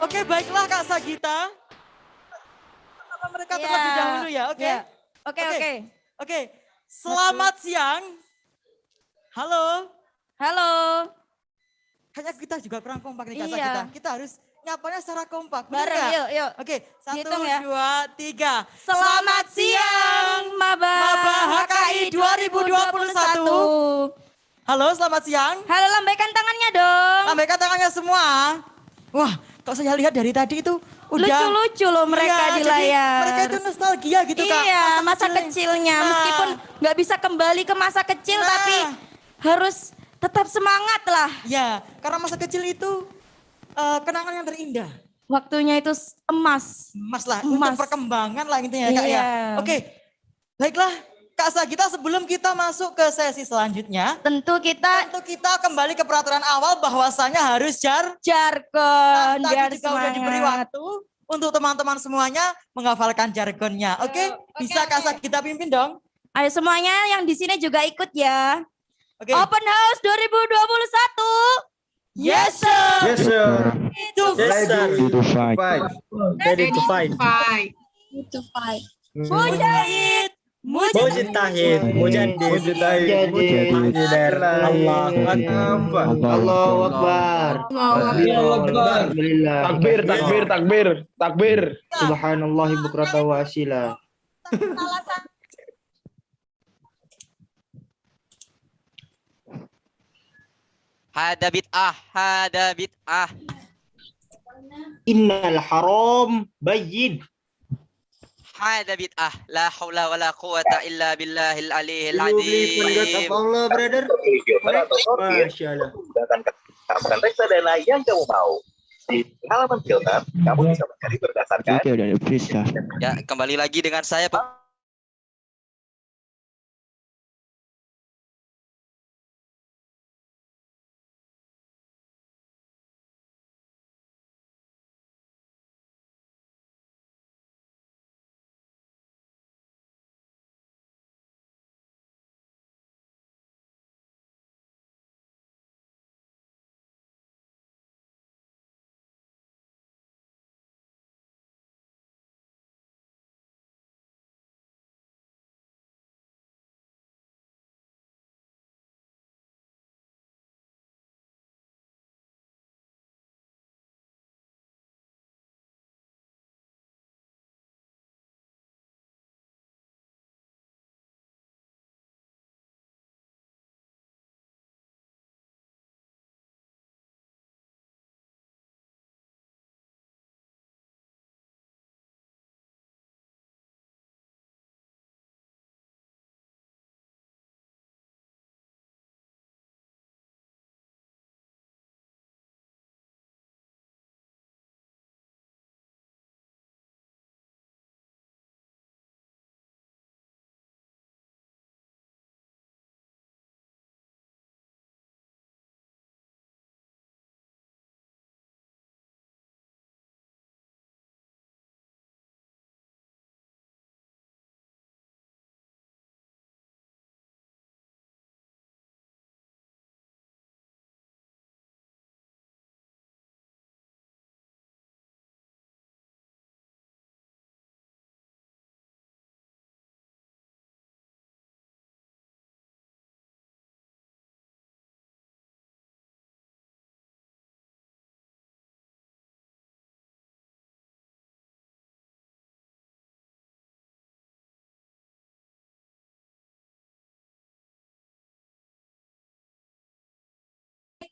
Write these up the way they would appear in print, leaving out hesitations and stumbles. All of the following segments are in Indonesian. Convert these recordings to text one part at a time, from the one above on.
Oke, baiklah Kak Sagita. Mereka terlebih dahulu ya, oke? Oke. Selamat siang. Halo. Halo. Kayaknya kita juga kurang kompak nih Kak Iya. Sagita. Kita harus nyapanya secara kompak. Benar Bareng, nggak? yuk. Oke, 1, Hitung ya. 2, 3. Selamat siang, Maba HKI 2021. Halo, selamat siang. Halo, lambaikan tangannya dong. Lambaikan tangannya semua. Wah, kalau saya lihat dari tadi itu udah lucu-lucu loh mereka di jadi layar. mereka itu nostalgia gitu Kak. Iya, masa kecilnya. Meskipun nggak bisa kembali ke masa kecil, tapi harus tetap semangat lah. Ya, karena masa kecil itu kenangan yang terindah. Waktunya itu emas. Emas lah, untuk perkembangan lah intinya ya Kak ya. Oke, baiklah Kak Sagita, sebelum kita masuk ke sesi selanjutnya. Tentu kita kembali ke peraturan awal bahwasanya harus jargon. Tadi juga udah diberi waktu untuk teman-teman semuanya menghafalkan jargonnya. Oke, bisa Kak Sagita pimpin dong. Ayo semuanya yang di sini juga ikut ya. Oke. Open House 2021. Yes sir. Yes sir. Ready to fight. Ready to fight. Mujahid. Mujtahid. Mujadid. Allahu Akbar. Takbir. Subhanallah bukrata wa asila. Hada bid'ah. Innal haram bayyin. Hada bid'ah. La haula wala quwata illa billahil aliyil azim. Allah, brother. Masya Allah. Menggunakan reksadana yang kamu mau. Di halaman filter, kamu bisa mencari berdasarkan. Ya, kembali lagi dengan saya Pak.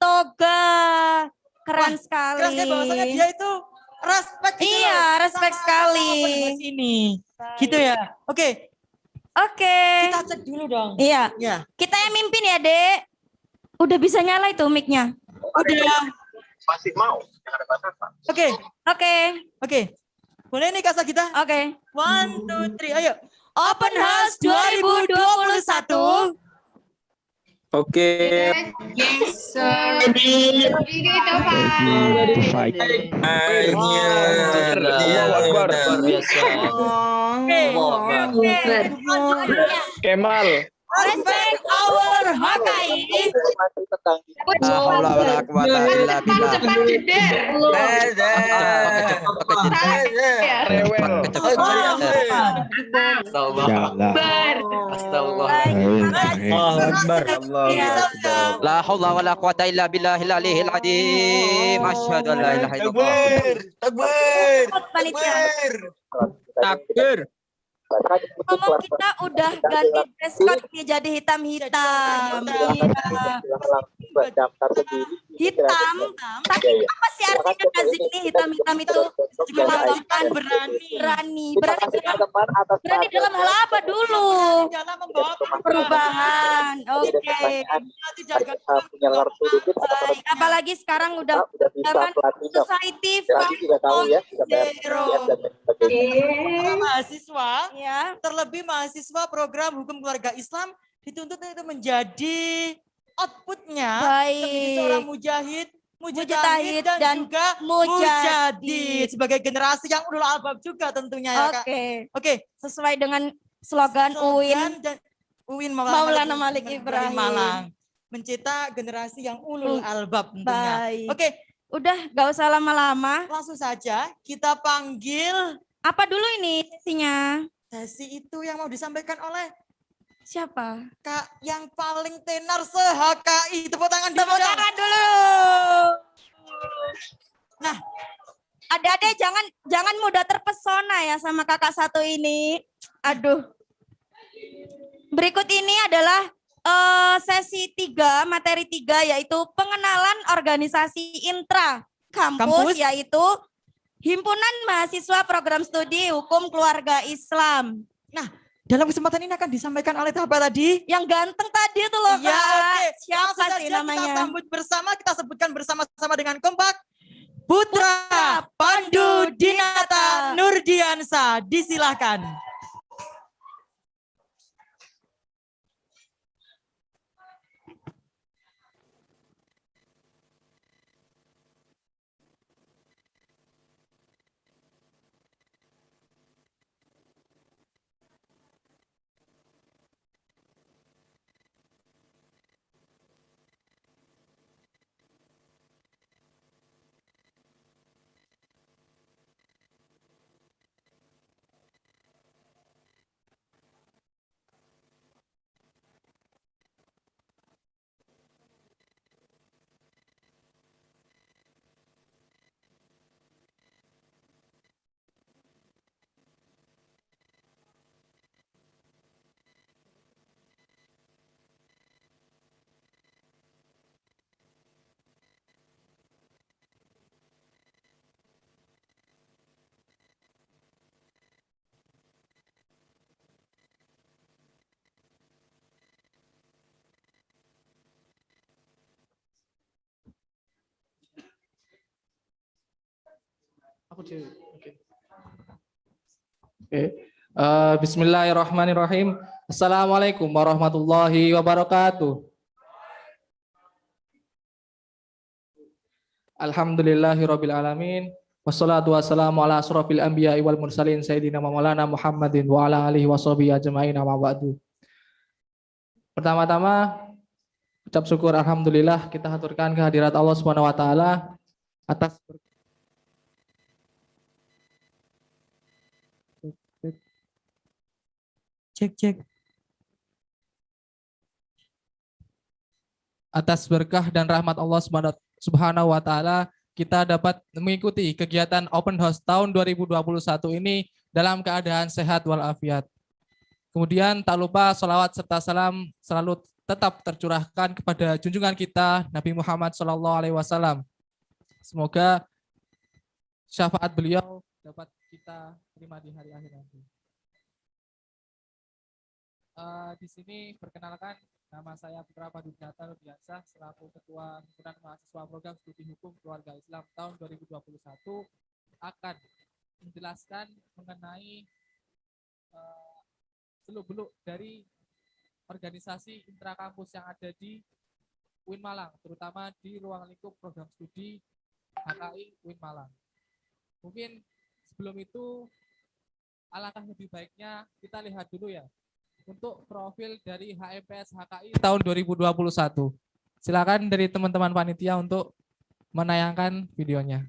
Toga. Keren sekali. Keren sekali bahwasanya dia itu respect gitu. Iya, respect sekali. Ini. Gitu ya. Oke. Kita cek dulu dong. Iya. Ya. Kita yang mimpin ya, Dek. Udah bisa nyala itu mic-nya. Udah. Masih mau. Yang ada batasan. Oke. Boleh nih Kak Sagita? Oke. 1, 2, 3, ayo. Open House 2021. Oke. Yes, sir. Ready to fight. Kemal. Respect our Hawkeye. La haula wala quwata illa billah. Cepat jeder. Rewel. Bar. La haula wala quwata illa billahil aliyil azim. Asyhadu an la ilaha illallah. Panitia. Takbir. Ngomong kita udah ganti dress code nih jadi hitam-hitam. Iya. Hitam. Tapi apa sih artinya Nazik nih hitam-hitam itu? Melambangkan berani dalam hal apa dulu? Dalam membawa Perubahan. Oke. Baik. Apalagi sekarang udah zaman society 5.0. para mahasiswa, Ya. terlebih mahasiswa program hukum keluarga Islam dituntut itu menjadi outputnya menjadi seorang Baik. mujahid, Mujtahid dan dan juga mujadid sebagai generasi yang ulul albab juga tentunya ya Kak. Oke. Oke, Sesuai dengan slogan UIN. dan UIN Maulana Malik Ibrahim. Malang mencetak generasi yang ulul albab tentunya. Baik. Oke, Udah gak usah lama-lama. langsung saja kita panggil Apa dulu ini sesinya? sesi itu yang mau disampaikan oleh Siapa? Kak yang paling tenar se-HKI. Tepuk tangan dulu. Tepuk dong. tangan dulu. Nah, Adik-adik jangan mudah terpesona ya sama kakak satu ini. Aduh. Berikut ini adalah sesi 3, materi 3 yaitu pengenalan organisasi intra kampus, Kampus. yaitu Himpunan Mahasiswa Program Studi Hukum Keluarga Islam. dalam kesempatan ini akan disampaikan oleh siapa tadi? Yang ganteng tadi itu loh Iya, Kak. oke. Siapa Langsung sih saja Kita namanya? sambut bersama, kita sebutkan bersama-sama dengan kompak. Putra Pandu Dinata Nurdiansa, disilahkan. Bismillahirrahmanirrahim. Assalamualaikum warahmatullahi wabarakatuh. Alhamdulillahirabbil alamin. Wassalatu wassalamu ala asrofil anbiya'i wal mursalin sayyidina maulana Muhammadin wa ala alihi washabihi ajmain amma ba'du. Pertama-tama ucap syukur alhamdulillah kita haturkan kehadirat Allah Subhanahu wa taala atas Cek. atas berkah dan rahmat Allah Subhanahu wa taala kita dapat mengikuti kegiatan Open House tahun 2021 ini dalam keadaan sehat walafiat. Kemudian tak lupa sholawat serta salam selalu tetap tercurahkan kepada junjungan kita Nabi Muhammad SAW. Semoga syafaat beliau dapat kita terima di hari akhir nanti. Di sini perkenalkan, nama saya Putra Pandu Dinata Nurdiansa selaku Ketua Himpunan Mahasiswa Program Studi Hukum Keluarga Islam tahun 2021 akan menjelaskan mengenai seluk-beluk dari organisasi intrakampus yang ada di UIN Malang, terutama di ruang lingkup program studi HKI UIN Malang. Mungkin sebelum itu alangkah lebih baiknya kita lihat dulu ya untuk profil dari HMPS HKI tahun 2021. Silakan dari teman-teman panitia untuk menayangkan videonya.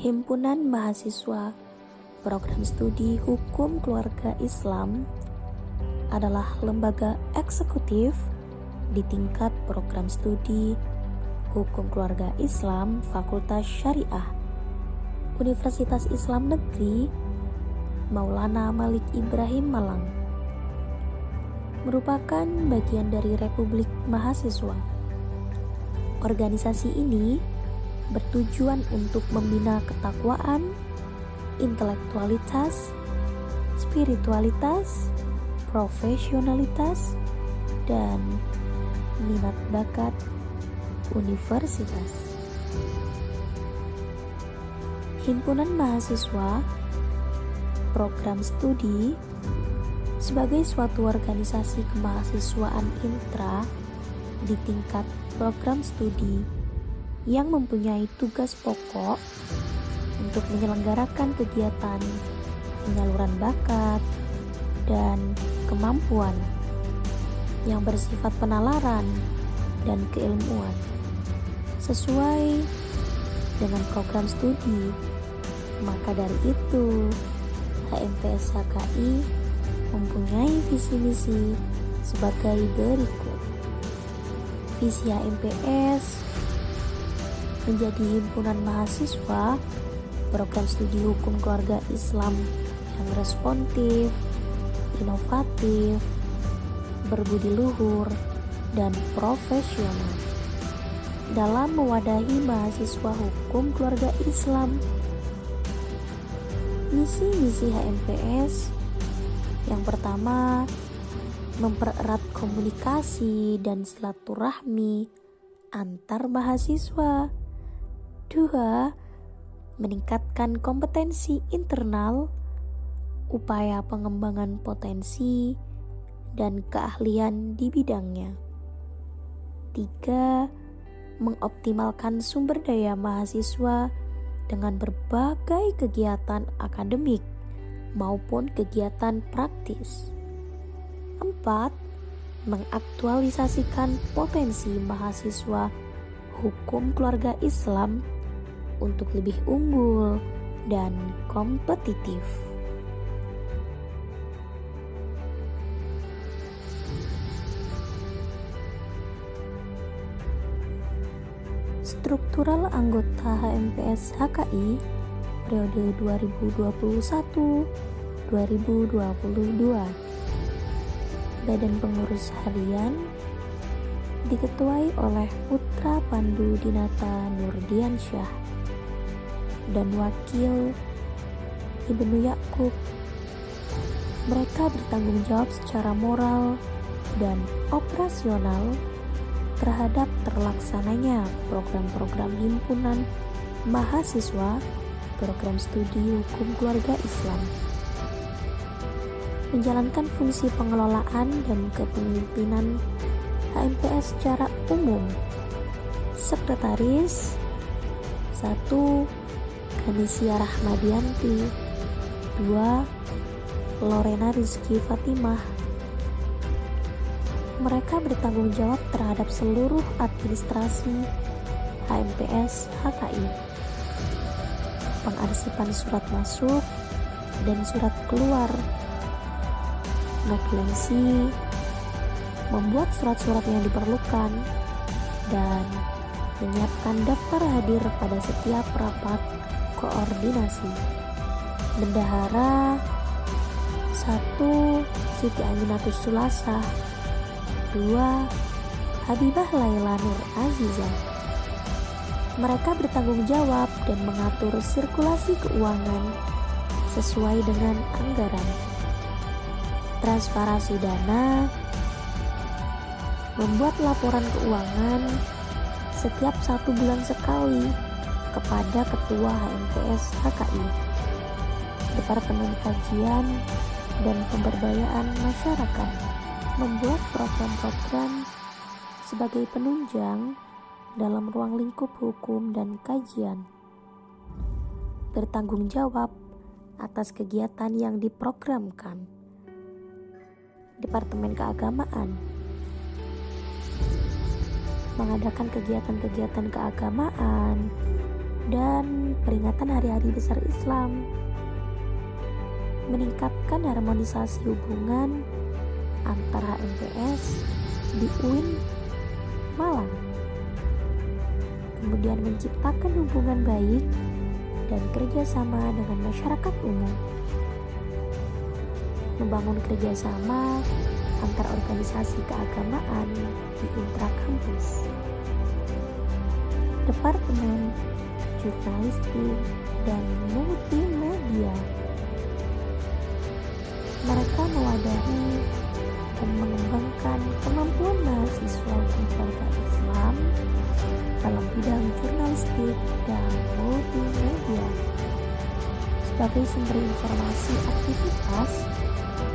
Himpunan Mahasiswa Program Studi Hukum Keluarga Islam adalah lembaga eksekutif di tingkat program studi Hukum Keluarga Islam Fakultas Syariah Universitas Islam Negeri Maulana Malik Ibrahim Malang, merupakan bagian dari Republik Mahasiswa. Organisasi ini bertujuan untuk membina ketakwaan, intelektualitas, spiritualitas, profesionalitas, dan minat bakat universitas. Himpunan Mahasiswa Program Studi sebagai suatu organisasi kemahasiswaan intra di tingkat program studi yang mempunyai tugas pokok untuk menyelenggarakan kegiatan penyaluran bakat dan kemampuan yang bersifat penalaran dan keilmuan sesuai dengan program studi. Maka dari itu, HMPS HKI mempunyai visi misi sebagai berikut. Visi HMPS menjadi himpunan mahasiswa program studi hukum keluarga Islam yang responsif, inovatif, berbudi luhur, dan profesional dalam mewadahi mahasiswa hukum keluarga Islam. Misi-misi HMPS yang pertama, mempererat komunikasi dan silaturahmi antar mahasiswa. 2. Meningkatkan kompetensi internal, upaya pengembangan potensi, dan keahlian di bidangnya. 3. Mengoptimalkan sumber daya mahasiswa dengan berbagai kegiatan akademik maupun kegiatan praktis. 4. Mengaktualisasikan potensi mahasiswa hukum keluarga Islam untuk lebih unggul dan kompetitif. Struktural anggota HMPS HKI periode 2021-2025 2022. Badan pengurus harian diketuai oleh Putra Pandu Dinata Nurdiansyah dan Wakil Ibnu Yakub. Mereka bertanggung jawab secara moral dan operasional terhadap terlaksananya program-program himpunan mahasiswa program studi hukum keluarga Islam, menjalankan fungsi pengelolaan dan kepemimpinan HMPS secara umum. Sekretaris 1. Kanisia Rahmadianti, 2. Lorena Rizky Fatimah. Mereka bertanggung jawab terhadap seluruh administrasi HMPS HKI, pengarsipan surat masuk dan surat keluar, notulensi, membuat surat-surat yang diperlukan, dan menyiapkan daftar hadir pada setiap rapat koordinasi. Bendahara 1. Siti Aminatus Sulasa, 2. Habibah Laila Nur Azizah. Mereka bertanggung jawab dan mengatur sirkulasi keuangan sesuai dengan anggaran. Transparansi dana, membuat laporan keuangan setiap 1 bulan sekali kepada Ketua HMPS HKI, Departemen Kajian dan Pemberdayaan Masyarakat, membuat program-program sebagai penunjang dalam ruang lingkup hukum dan kajian, bertanggung jawab atas kegiatan yang diprogramkan. Departemen Keagamaan mengadakan kegiatan-kegiatan keagamaan dan peringatan hari-hari besar Islam, meningkatkan harmonisasi hubungan antara HMPS di UIN Malang, kemudian menciptakan hubungan baik dan kerjasama dengan masyarakat umum, membangun kerjasama antar organisasi keagamaan di intrakampus. Departemen Jurnalistik dan Multimedia, mereka mewadahi dan mengembangkan kemampuan mahasiswa keluarga Islam dalam bidang jurnalistik dan multimedia sebagai sumber informasi aktivitas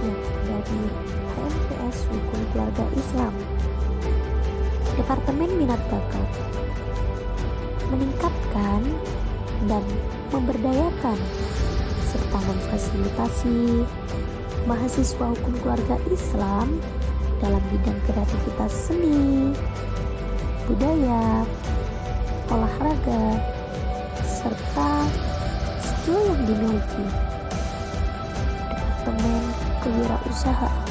yang ada di HMPS Hukum Keluarga Islam. Departemen Minat Bakat meningkatkan dan memberdayakan serta memfasilitasi mahasiswa hukum keluarga Islam dalam bidang kreativitas seni, budaya, olahraga, serta skill yang dimiliki. Departemen Kewirausahaan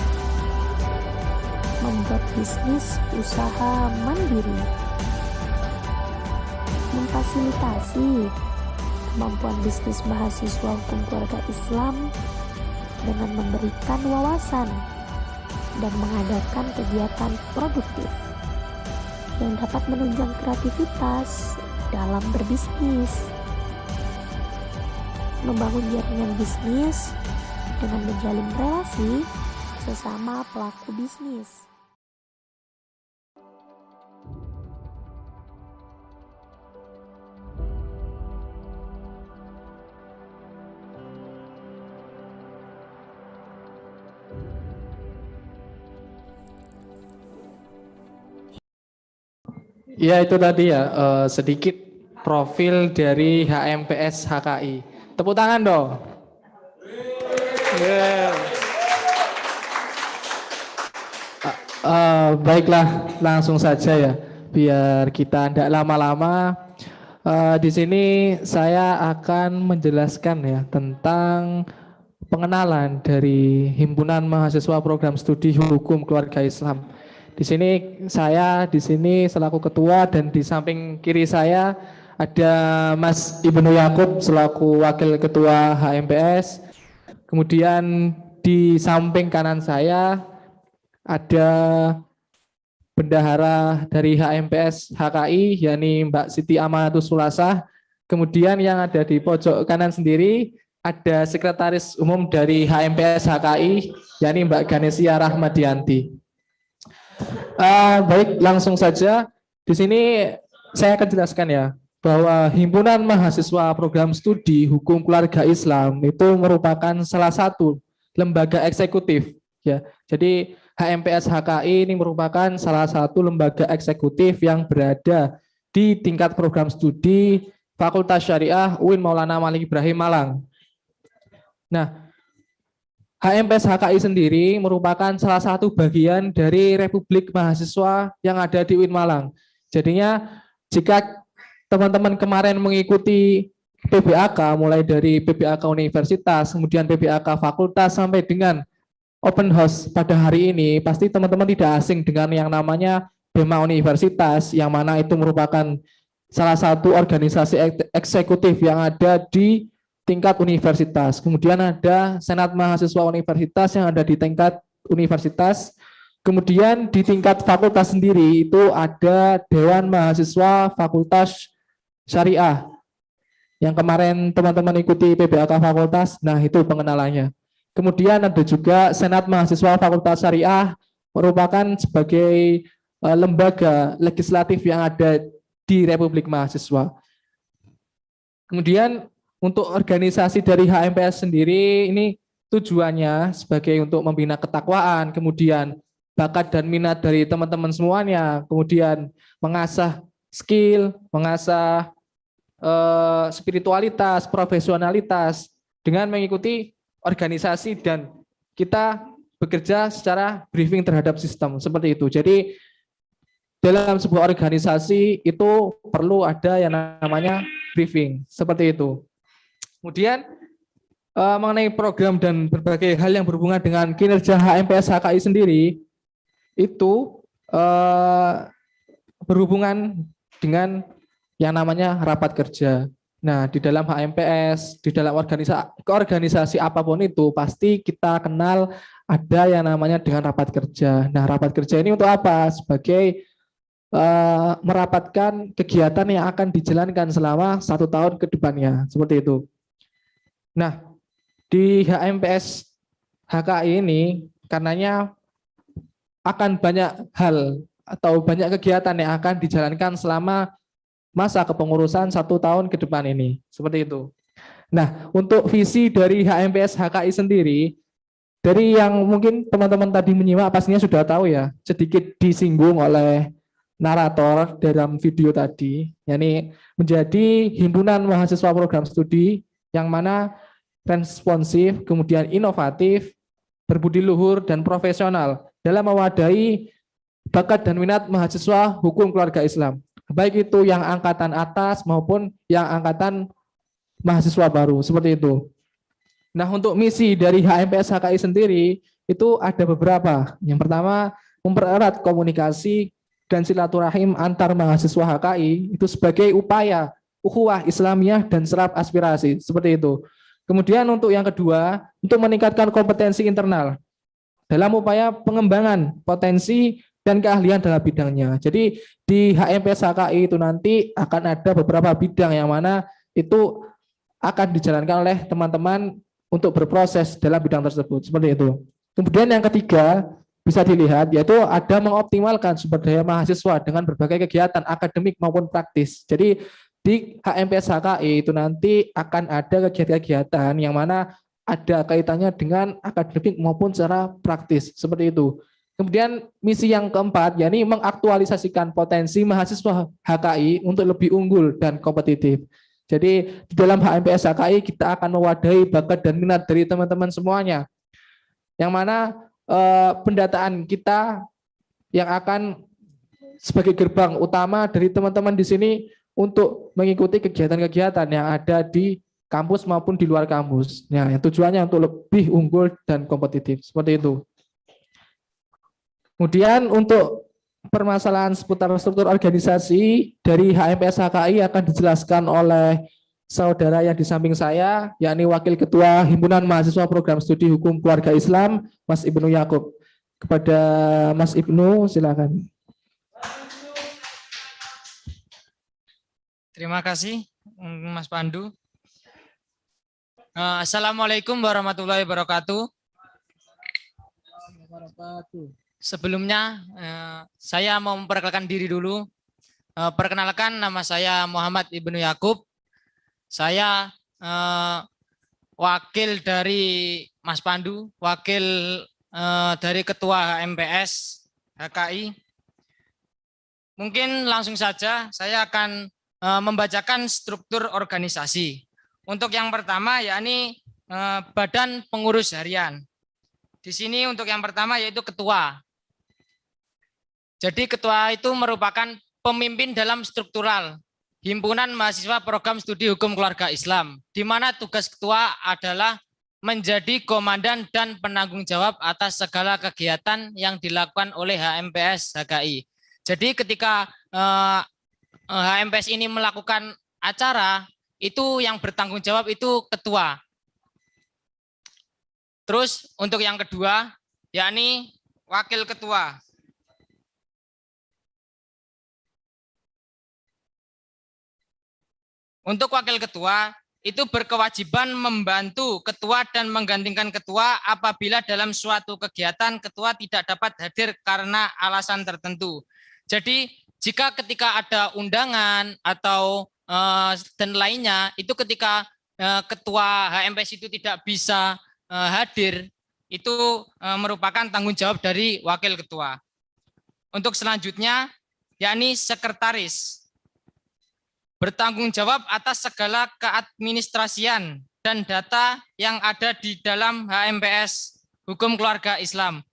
membuat bisnis usaha mandiri, memfasilitasi kemampuan bisnis mahasiswa hukum keluarga Islam dengan memberikan wawasan dan mengadakan kegiatan produktif yang dapat menunjang kreativitas dalam berbisnis, membangun jaringan bisnis dengan menjalin relasi sesama pelaku bisnis. Ya itu tadi ya sedikit profil dari HMPS HKI. Tepuk tangan dong. Yeah. Baiklah langsung saja ya biar kita tidak lama-lama. Di sini saya akan menjelaskan ya tentang pengenalan dari Himpunan Mahasiswa Program Studi Hukum Keluarga Islam. Di sini saya selaku ketua dan di samping kiri saya ada Mas Ibnu Yakub selaku wakil ketua HMPS. Kemudian di samping kanan saya ada bendahara dari HMPS HKI, yakni Mbak Siti Amanatus Sulasah. Kemudian yang ada di pojok kanan sendiri ada Sekretaris Umum dari HMPS HKI, yakni Mbak Ganesia Rahmadianti. Baik, langsung saja. Di sini saya akan jelaskan ya, bahwa Himpunan Mahasiswa Program Studi Hukum Keluarga Islam itu merupakan salah satu lembaga eksekutif ya. Jadi HMPS HKI ini merupakan salah satu lembaga eksekutif yang berada di tingkat program studi Fakultas Syariah UIN Maulana Malik Ibrahim Malang. Nah, HMPS HKI sendiri merupakan salah satu bagian dari Republik Mahasiswa yang ada di UIN Malang. Jadinya jika teman-teman kemarin mengikuti PBAK, mulai dari PBAK Universitas, kemudian PBAK Fakultas, sampai dengan Open House pada hari ini, pasti teman-teman tidak asing dengan yang namanya BEMA Universitas, yang mana itu merupakan salah satu organisasi eksekutif yang ada di tingkat universitas. Kemudian ada Senat Mahasiswa Universitas yang ada di tingkat universitas. Kemudian di tingkat fakultas sendiri itu ada Dewan Mahasiswa Fakultas Syariah. Yang kemarin teman-teman ikuti PBAK Fakultas, nah itu pengenalannya. Kemudian ada juga Senat Mahasiswa Fakultas Syariah, merupakan sebagai lembaga legislatif yang ada di Republik Mahasiswa. Kemudian untuk organisasi dari HMPS sendiri ini tujuannya sebagai untuk membina ketakwaan, kemudian bakat dan minat dari teman-teman semuanya, kemudian mengasah skill, mengasah spiritualitas, profesionalitas dengan mengikuti organisasi, dan kita bekerja secara briefing terhadap sistem seperti itu. Jadi dalam sebuah organisasi itu perlu ada yang namanya briefing seperti itu. Kemudian mengenai program dan berbagai hal yang berhubungan dengan kinerja HMPS HKI sendiri itu berhubungan dengan yang namanya rapat kerja. Nah, di dalam HMPS, di dalam organisasi apapun itu, pasti kita kenal ada yang namanya dengan rapat kerja. Nah, rapat kerja ini untuk apa? Sebagai merapatkan kegiatan yang akan dijalankan selama 1 tahun ke depannya, seperti itu. Nah, di HMPS HKI ini, karenanya akan banyak hal atau banyak kegiatan yang akan dijalankan selama masa kepengurusan 1 tahun ke depan ini, seperti itu. Nah, untuk visi dari HMPS HKI sendiri, dari yang mungkin teman-teman tadi menyimak pastinya sudah tahu ya, sedikit disinggung oleh narator dalam video tadi, yakni menjadi himpunan mahasiswa program studi yang mana responsif, kemudian inovatif, berbudi luhur, dan profesional dalam mewadahi bakat dan minat mahasiswa hukum keluarga Islam, baik itu yang angkatan atas maupun yang angkatan mahasiswa baru, seperti itu. Nah, untuk misi dari HMPS HKI sendiri itu ada beberapa. Yang pertama, mempererat komunikasi dan silaturahim antar mahasiswa HKI itu sebagai upaya ukhuwah Islamiyah dan serap aspirasi, seperti itu. Kemudian untuk yang kedua, untuk meningkatkan kompetensi internal dalam upaya pengembangan potensi dan keahlian dalam bidangnya. Jadi di HMPS HKI itu nanti akan ada beberapa bidang yang mana itu akan dijalankan oleh teman-teman untuk berproses dalam bidang tersebut, seperti itu. Kemudian yang ketiga, bisa dilihat yaitu ada mengoptimalkan sumber daya mahasiswa dengan berbagai kegiatan akademik maupun praktis. Jadi di HMPS HKI itu nanti akan ada kegiatan-kegiatan yang mana ada kaitannya dengan akademik maupun secara praktis, seperti itu. Kemudian misi yang keempat, yakni mengaktualisasikan potensi mahasiswa HKI untuk lebih unggul dan kompetitif. Jadi di dalam HMPS HKI kita akan mewadahi bakat dan minat dari teman-teman semuanya, yang mana pendataan kita yang akan sebagai gerbang utama dari teman-teman di sini untuk mengikuti kegiatan-kegiatan yang ada di kampus maupun di luar kampus. Nah, yang tujuannya untuk lebih unggul dan kompetitif, seperti itu. Kemudian untuk permasalahan seputar struktur organisasi dari HMPS HKI akan dijelaskan oleh saudara yang di samping saya, yakni Wakil Ketua Himpunan Mahasiswa Program Studi Hukum Keluarga Islam, Mas Ibnu Yakub. Kepada Mas Ibnu, silakan. Terima kasih, Mas Pandu. Assalamualaikum warahmatullahi wabarakatuh. Sebelumnya, saya mau memperkenalkan diri dulu. Perkenalkan, nama saya Muhammad Ibnu Yakub. Saya wakil dari Mas Pandu, wakil dari Ketua HMPS HKI. Mungkin langsung saja saya akan membacakan struktur organisasi. Untuk yang pertama yakni Badan Pengurus Harian. Di sini untuk yang pertama yaitu ketua. Jadi ketua itu merupakan pemimpin dalam struktural Himpunan Mahasiswa Program Studi Hukum Keluarga Islam, di mana tugas ketua adalah menjadi komandan dan penanggung jawab atas segala kegiatan yang dilakukan oleh HMPS HKI. Jadi ketika HMPS ini melakukan acara, itu yang bertanggung jawab itu ketua. Terus untuk yang kedua, yakni wakil ketua. Untuk wakil ketua, itu berkewajiban membantu ketua dan menggantikan ketua apabila dalam suatu kegiatan ketua tidak dapat hadir karena alasan tertentu. Jadi jika ketika ada undangan atau dan lainnya, itu ketika ketua HMPS itu tidak bisa hadir, itu merupakan tanggung jawab dari wakil ketua. Untuk selanjutnya, yakni sekretaris. Bertanggung jawab atas segala keadministrasian dan data yang ada di dalam HMPS Hukum Keluarga Islam.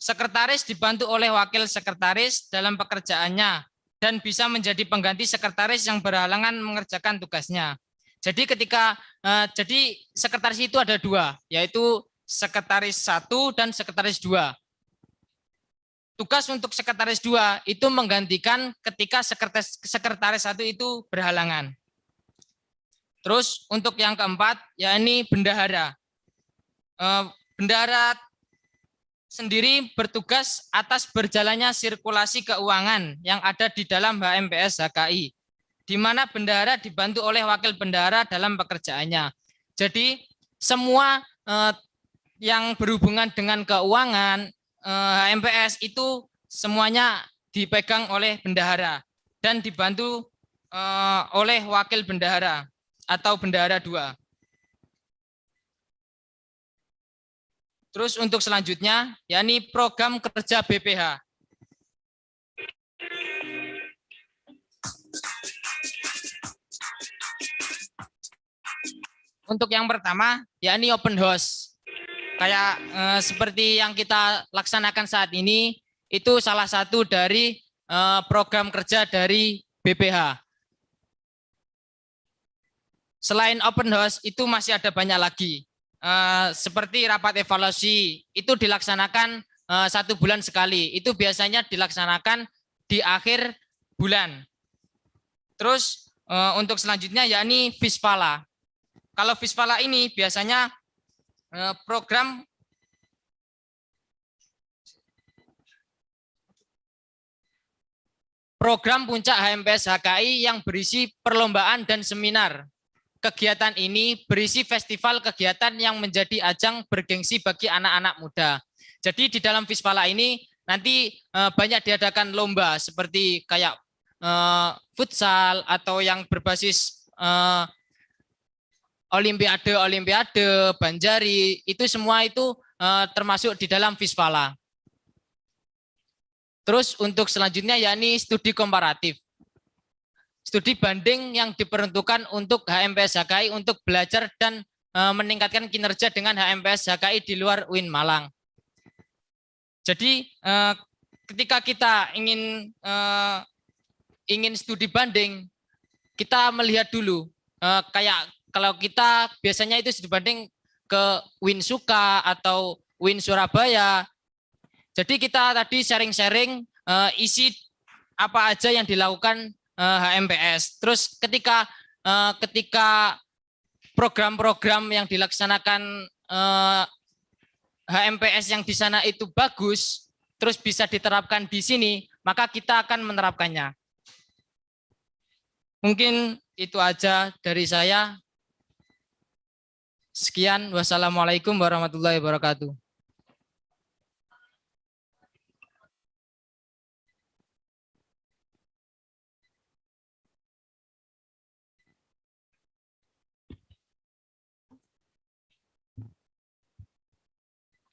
Sekretaris dibantu oleh wakil sekretaris dalam pekerjaannya dan bisa menjadi pengganti sekretaris yang berhalangan mengerjakan tugasnya. Jadi jadi sekretaris itu ada dua, yaitu sekretaris 1 dan sekretaris 2. Tugas untuk sekretaris 2 itu menggantikan ketika sekretaris 1 itu berhalangan. Terus untuk yang keempat, yakni bendahara. Bendahara sendiri bertugas atas berjalannya sirkulasi keuangan yang ada di dalam HMPS HKI, di mana bendahara dibantu oleh wakil bendahara dalam pekerjaannya. Jadi semua yang berhubungan dengan keuangan HMPS itu semuanya dipegang oleh bendahara dan dibantu oleh wakil bendahara atau bendahara 2. Terus untuk selanjutnya, yakni program kerja BPH. Untuk yang pertama, yakni open house. Kayak seperti yang kita laksanakan saat ini, itu salah satu dari program kerja dari BPH. Selain open house, itu masih ada banyak lagi. Seperti rapat evaluasi, itu dilaksanakan 1 bulan sekali. Itu biasanya dilaksanakan di akhir bulan. Terus untuk selanjutnya yakni Fispala. Kalau Fispala ini biasanya program puncak HMPS HKI yang berisi perlombaan dan seminar. Kegiatan ini berisi festival kegiatan yang menjadi ajang bergengsi bagi anak-anak muda. Jadi di dalam Fispala ini nanti banyak diadakan lomba seperti kayak futsal atau yang berbasis olimpiade, banjari, itu semua itu termasuk di dalam Fispala. Terus untuk selanjutnya yakni studi komparatif. Studi banding yang diperuntukkan untuk HMPS HKI untuk belajar dan meningkatkan kinerja dengan HMPS HKI di luar UIN Malang. Jadi ketika kita ingin studi banding, kita melihat dulu kayak kalau kita biasanya itu studi banding ke UIN Suka atau UIN Surabaya. Jadi kita tadi sharing-sharing isi apa aja yang dilakukan HMPS. Terus ketika ketika program-program yang dilaksanakan HMPS yang di sana itu bagus, terus bisa diterapkan di sini, maka kita akan menerapkannya. Mungkin itu aja dari saya. Sekian, wassalamualaikum warahmatullahi wabarakatuh.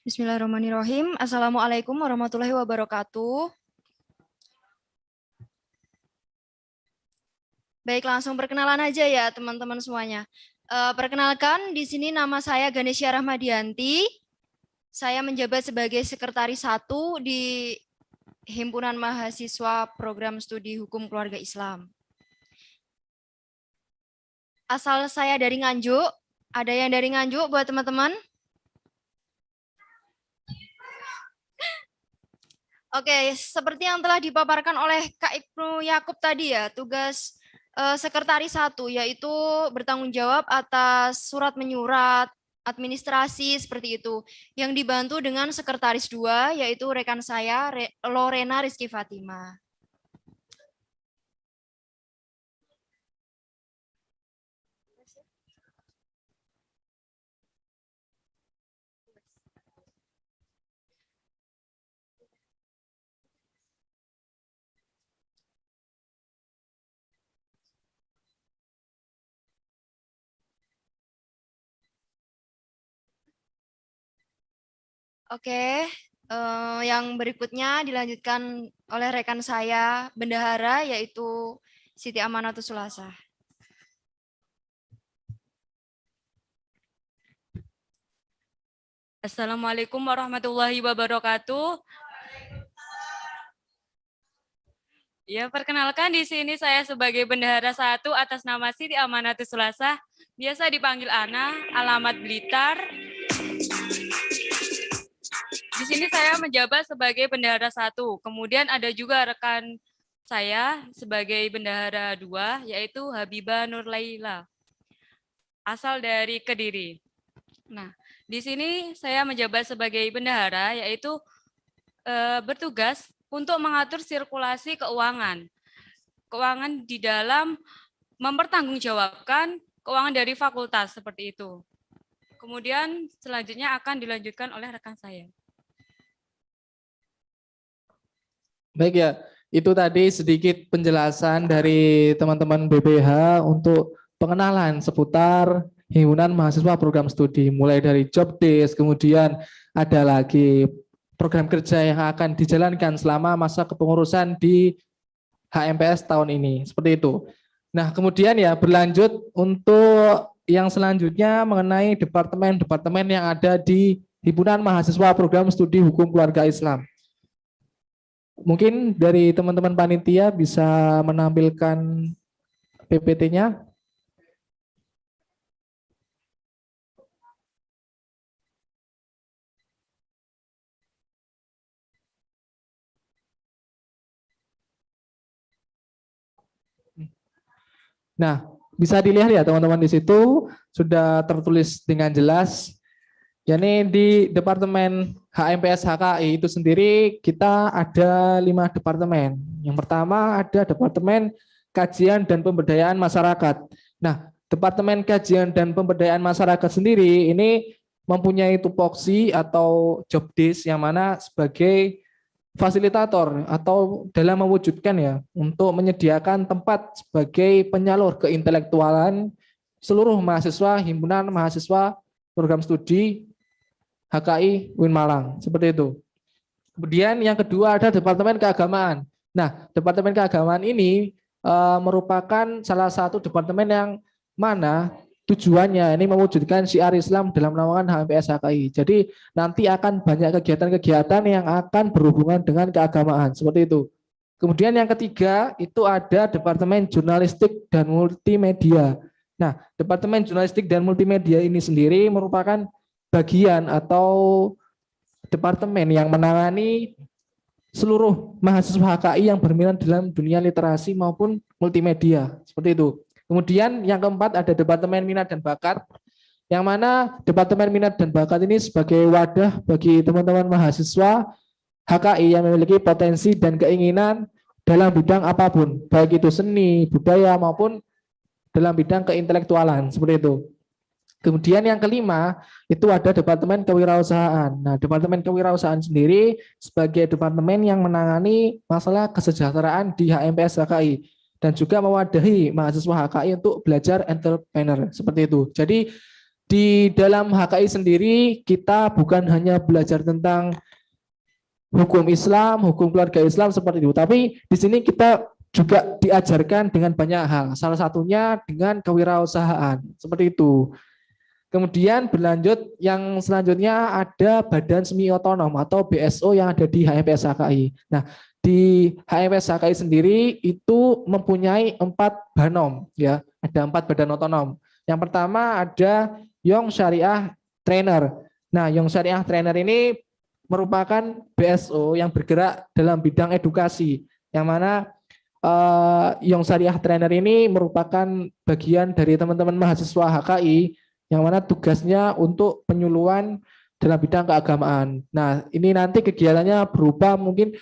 Bismillahirrahmanirrahim. Assalamualaikum warahmatullahi wabarakatuh. Baik, langsung perkenalan aja ya teman-teman semuanya. Perkenalkan, di sini nama saya Ganesha Rahmadianti. Saya menjabat sebagai Sekretaris 1 di Himpunan Mahasiswa Program Studi Hukum Keluarga Islam. Asal saya dari Nganjuk. Ada yang dari Nganjuk buat teman-teman? Oke, seperti yang telah dipaparkan oleh Kak Ibnu Yakub tadi ya, tugas Sekretaris 1 yaitu bertanggung jawab atas surat menyurat, administrasi seperti itu. Yang dibantu dengan Sekretaris 2 yaitu rekan saya Lorena Rizky Fatima. Oke, yang berikutnya dilanjutkan oleh rekan saya, bendahara, yaitu Siti Amanatus Sulasa. Assalamualaikum warahmatullahi wabarakatuh. Ya, perkenalkan di sini saya sebagai bendahara 1 atas nama Siti Amanatus Sulasa, biasa dipanggil Ana, alamat Blitar. Di sini saya menjabat sebagai bendahara 1. Kemudian ada juga rekan saya sebagai bendahara 2, yaitu Habibah Nur Laila, asal dari Kediri. Nah, di sini saya menjabat sebagai bendahara, yaitu bertugas untuk mengatur sirkulasi keuangan. Keuangan di dalam mempertanggungjawabkan keuangan dari fakultas, seperti itu. Kemudian selanjutnya akan dilanjutkan oleh rekan saya. Baik ya, itu tadi sedikit penjelasan dari teman-teman BPH untuk pengenalan seputar Himpunan Mahasiswa Program Studi, mulai dari job desk, kemudian ada lagi program kerja yang akan dijalankan selama masa kepengurusan di HMPS tahun ini, seperti itu. Nah, kemudian ya berlanjut untuk yang selanjutnya mengenai departemen-departemen yang ada di Himpunan Mahasiswa Program Studi Hukum Keluarga Islam. Mungkin dari teman-teman panitia bisa menampilkan PPT-nya. Nah, bisa dilihat ya teman-teman, di situ sudah tertulis dengan jelas. Yakni di Departemen HMPS HKI itu sendiri kita ada 5 departemen. Yang pertama ada Departemen Kajian dan Pemberdayaan Masyarakat. Nah, Departemen Kajian dan Pemberdayaan Masyarakat sendiri ini mempunyai tupoksi atau job desk yang mana sebagai fasilitator atau dalam mewujudkan ya untuk menyediakan tempat sebagai penyalur keintelektualan seluruh mahasiswa Himpunan Mahasiswa Program Studi HKI UIN Malang, seperti itu. Kemudian yang kedua ada Departemen Keagamaan. Nah, Departemen Keagamaan ini merupakan salah satu departemen yang mana tujuannya ini mewujudkan syiar Islam dalam naungan HMPS HKI. Jadi nanti akan banyak kegiatan-kegiatan yang akan berhubungan dengan keagamaan, seperti itu. Kemudian yang ketiga itu ada Departemen Jurnalistik dan Multimedia. Nah, Departemen Jurnalistik dan Multimedia ini sendiri merupakan bagian atau departemen yang menangani seluruh mahasiswa HKI yang berminat dalam dunia literasi maupun multimedia, seperti itu. Kemudian yang keempat ada Departemen Minat dan Bakat, yang mana Departemen Minat dan Bakat ini sebagai wadah bagi teman-teman mahasiswa HKI yang memiliki potensi dan keinginan dalam bidang apapun, baik itu seni, budaya, maupun dalam bidang keintelektualan, seperti itu. Kemudian yang kelima, itu ada Departemen Kewirausahaan. Nah, Departemen Kewirausahaan sendiri sebagai departemen yang menangani masalah kesejahteraan di HMPS HKI dan juga mewadahi mahasiswa HKI untuk belajar entrepreneur, seperti itu. Jadi, di dalam HKI sendiri, kita bukan hanya belajar tentang hukum Islam, hukum keluarga Islam, seperti itu. Tapi di sini kita juga diajarkan dengan banyak hal. Salah satunya dengan kewirausahaan, seperti itu. Kemudian berlanjut yang selanjutnya ada Badan Semi Otonom atau BSO yang ada di HMPS HKI. Nah, di HMPS HKI sendiri itu mempunyai 4 banom, ya. Ada 4 badan otonom. Yang pertama ada Young Syariah Trainer. Nah, Young Syariah Trainer ini merupakan BSO yang bergerak dalam bidang edukasi, yang mana Young Syariah Trainer ini merupakan bagian dari teman-teman mahasiswa HKI yang mana tugasnya untuk penyuluhan dalam bidang keagamaan. Nah, ini nanti kegiatannya berupa mungkin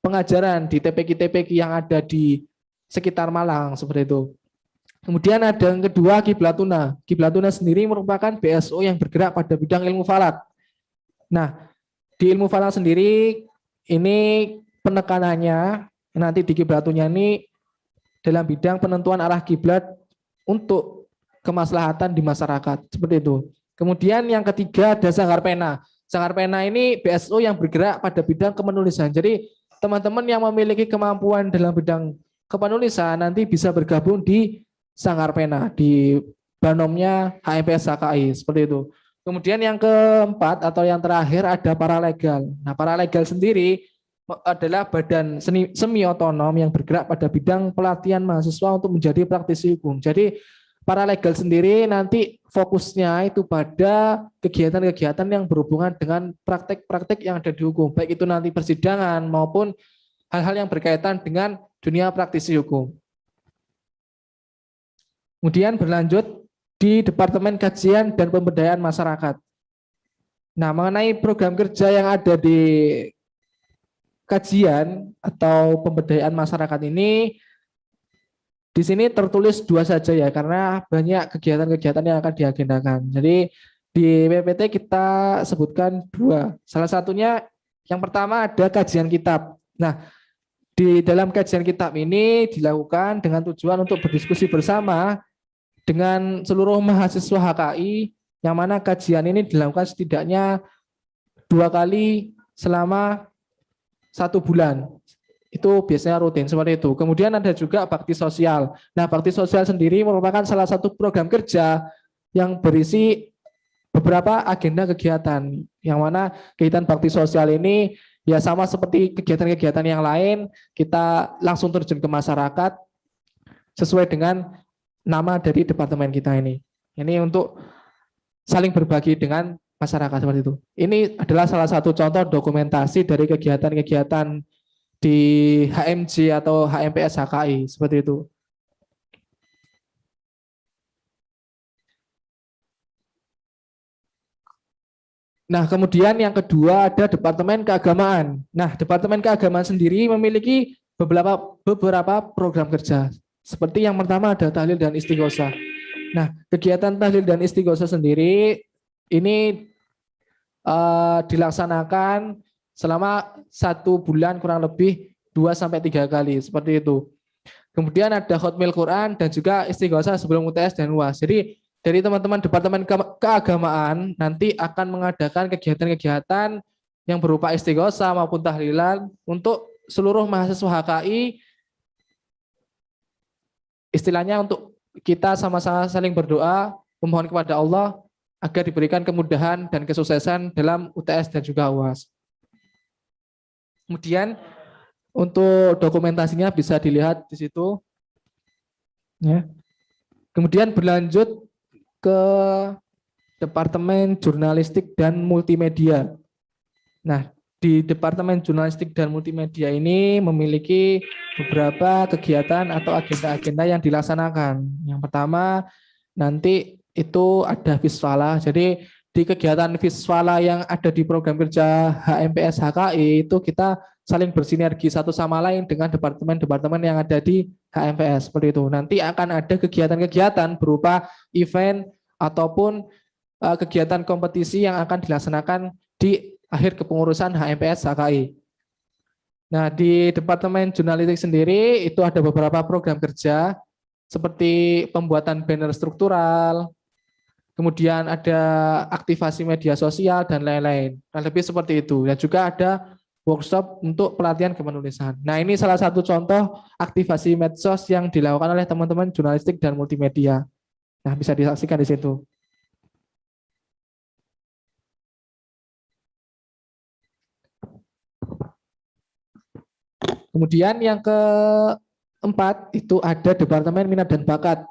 pengajaran di TPQ-TPQ yang ada di sekitar Malang, seperti itu. Kemudian ada yang kedua Kiblatuna. Kiblatuna sendiri merupakan BSO yang bergerak pada bidang ilmu falak. Nah, di ilmu falak sendiri ini penekanannya nanti di Kiblatuna ini dalam bidang penentuan arah kiblat untuk kemaslahatan di masyarakat, seperti itu. Kemudian yang ketiga ada Sanggar Pena. Sanggar Pena ini BSO yang bergerak pada bidang kepenulisan. Jadi teman-teman yang memiliki kemampuan dalam bidang kepenulisan nanti bisa bergabung di Sanggar Pena, di banomnya HMPS HKI, seperti itu. Kemudian yang keempat atau yang terakhir ada Paralegal. Nah, Paralegal sendiri adalah badan semi otonom yang bergerak pada bidang pelatihan mahasiswa untuk menjadi praktisi hukum. Jadi Paralegal sendiri nanti fokusnya itu pada kegiatan-kegiatan yang berhubungan dengan praktek-praktek yang ada di hukum, baik itu nanti persidangan maupun hal-hal yang berkaitan dengan dunia praktisi hukum. Kemudian berlanjut di Departemen Kajian dan Pemberdayaan Masyarakat. Nah, mengenai program kerja yang ada di kajian atau pemberdayaan masyarakat ini, di sini tertulis 2 saja ya, karena banyak kegiatan-kegiatan yang akan diagendakan. Jadi di PPT kita sebutkan 2. Salah satunya yang pertama ada kajian kitab. Nah, di dalam kajian kitab ini dilakukan dengan tujuan untuk berdiskusi bersama dengan seluruh mahasiswa HKI, yang mana kajian ini dilakukan setidaknya 2 kali selama 1 bulan. Itu biasanya rutin seperti itu. Kemudian ada juga bakti sosial. Nah, bakti sosial sendiri merupakan salah satu program kerja yang berisi beberapa agenda kegiatan, yang mana kegiatan bakti sosial ini ya sama seperti kegiatan-kegiatan yang lain, kita langsung terjun ke masyarakat sesuai dengan nama dari departemen kita ini. Ini untuk saling berbagi dengan masyarakat, seperti itu. Ini adalah salah satu contoh dokumentasi dari kegiatan-kegiatan di HMJ atau HMPS HKI, seperti itu. Nah, kemudian yang kedua ada Departemen Keagamaan. Nah, Departemen Keagamaan sendiri memiliki beberapa program kerja. Seperti yang pertama ada tahlil dan istighosah. Nah, kegiatan tahlil dan istighosah sendiri ini dilaksanakan selama 1 bulan kurang lebih 2-3 kali, seperti itu. Kemudian ada khotmil Quran dan juga istighosah sebelum UTS dan UAS. Jadi dari teman-teman Departemen Keagamaan nanti akan mengadakan kegiatan-kegiatan yang berupa istighosah maupun tahlilan untuk seluruh mahasiswa HKI, istilahnya untuk kita sama-sama saling berdoa, memohon kepada Allah agar diberikan kemudahan dan kesuksesan dalam UTS dan juga UAS. Kemudian untuk dokumentasinya bisa dilihat di situ. Ya. Kemudian berlanjut ke Departemen Jurnalistik dan Multimedia. Nah, di Departemen Jurnalistik dan Multimedia ini memiliki beberapa kegiatan atau agenda-agenda yang dilaksanakan. Yang pertama, nanti itu ada Viswala. Jadi di kegiatan Viswala yang ada di program kerja HMPS HKI itu kita saling bersinergi satu sama lain dengan departemen-departemen yang ada di HMPS seperti itu. Nanti akan ada kegiatan-kegiatan berupa event ataupun kegiatan kompetisi yang akan dilaksanakan di akhir kepengurusan HMPS HKI. Nah, di Departemen Jurnalistik sendiri itu ada beberapa program kerja seperti pembuatan banner struktural, kemudian ada aktivasi media sosial dan lain-lain. Nah, lebih seperti itu. Dan juga ada workshop untuk pelatihan kepenulisan. Nah, ini salah satu contoh aktivasi medsos yang dilakukan oleh teman-teman jurnalistik dan multimedia. Nah, bisa disaksikan di situ. Kemudian yang keempat itu ada Departemen Minat dan Bakat.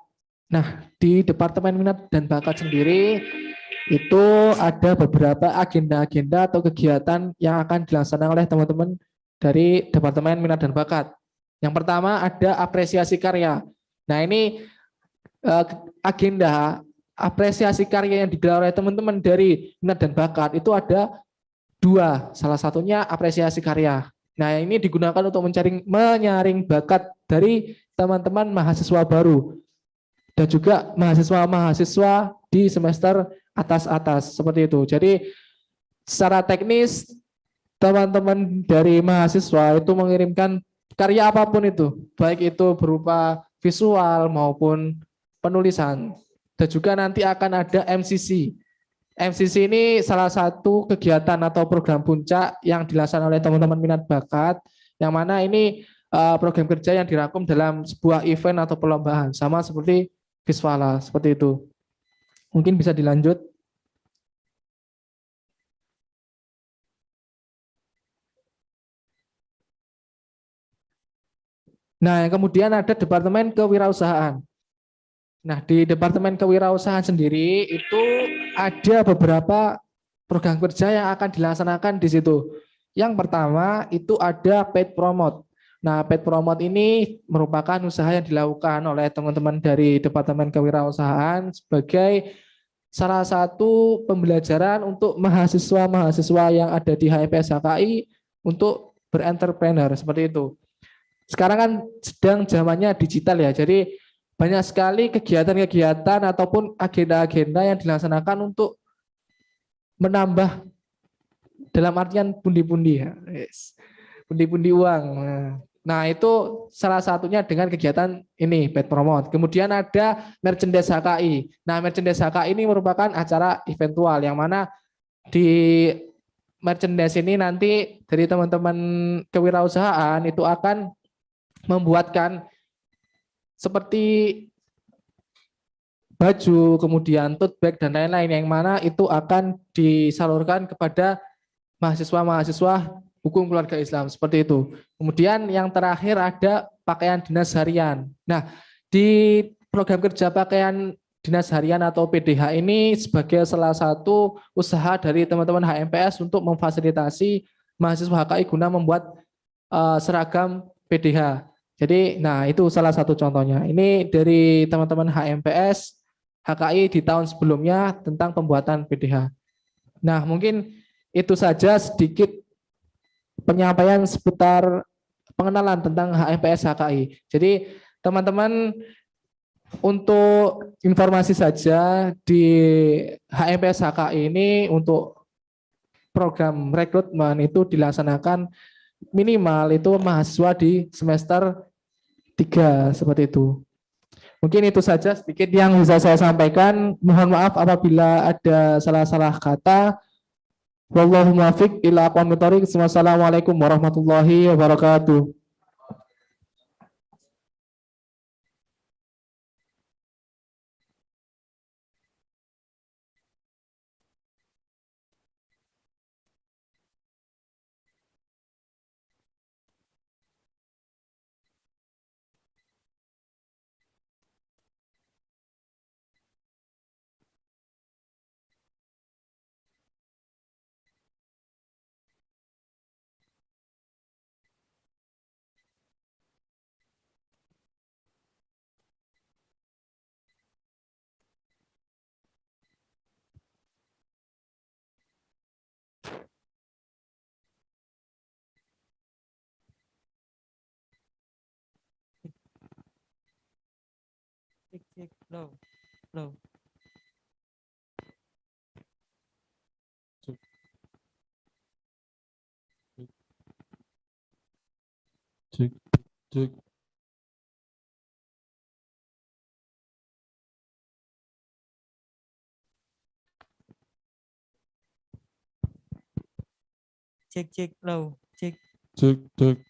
Nah, di Departemen Minat dan Bakat sendiri itu ada beberapa agenda-agenda atau kegiatan yang akan dilaksanakan oleh teman-teman dari Departemen Minat dan Bakat. Yang pertama ada apresiasi karya. Nah, ini agenda apresiasi karya yang digelar oleh teman-teman dari Minat dan Bakat itu ada dua. Salah satunya apresiasi karya. Nah, ini digunakan untuk menyaring bakat dari teman-teman mahasiswa baru dan juga mahasiswa-mahasiswa di semester atas-atas seperti itu. Jadi secara teknis teman-teman dari mahasiswa itu mengirimkan karya apapun itu, baik itu berupa visual maupun penulisan. Dan juga nanti akan ada MCC. MCC ini salah satu kegiatan atau program puncak yang dilaksanakan oleh teman-teman minat bakat, yang mana ini program kerja yang dirangkum dalam sebuah event atau perlombaan, sama seperti Viswala, seperti itu. Mungkin bisa dilanjut. Nah, kemudian ada Departemen Kewirausahaan. Nah, di Departemen Kewirausahaan sendiri itu ada beberapa program kerja yang akan dilaksanakan di situ. Yang pertama itu ada paid promote. Nah, paid promote ini merupakan usaha yang dilakukan oleh teman-teman dari Departemen Kewirausahaan sebagai salah satu pembelajaran untuk mahasiswa-mahasiswa yang ada di HMPS HKI untuk berentrepreneur seperti itu. Sekarang kan sedang zamannya digital ya, jadi banyak sekali kegiatan-kegiatan ataupun agenda-agenda yang dilaksanakan untuk menambah dalam artian pundi-pundi ya, pundi-pundi uang. Nah, itu salah satunya dengan kegiatan ini paid promote. Kemudian ada merchandise HKI. Nah, merchandise HKI ini merupakan acara eventual yang mana di merchandise ini nanti dari teman-teman kewirausahaan itu akan membuatkan seperti baju, kemudian tote bag dan lain-lain yang mana itu akan disalurkan kepada mahasiswa-mahasiswa hukum keluarga Islam seperti itu. Kemudian yang terakhir ada pakaian dinas harian. Nah, di program kerja pakaian dinas harian atau PDH ini sebagai salah satu usaha dari teman-teman HMPS untuk memfasilitasi mahasiswa HKI guna membuat seragam PDH. Jadi, nah itu salah satu contohnya. Ini dari teman-teman HMPS HKI di tahun sebelumnya tentang pembuatan PDH. Nah, mungkin itu saja sedikit penyampaian seputar pengenalan tentang HMPS HKI. Jadi, teman-teman untuk informasi saja di HMPS HKI ini untuk program rekrutmen itu dilaksanakan minimal itu mahasiswa di semester 3 seperti itu. Mungkin itu saja sedikit yang bisa saya sampaikan. Mohon maaf apabila ada salah-salah kata. Wallahu muwaffiq ila aqwamit thoriq. Wassalamualaikum warahmatullahi wabarakatuh. Cek, low, low. Cek, cek. Cek, low, cek. Cek, cek.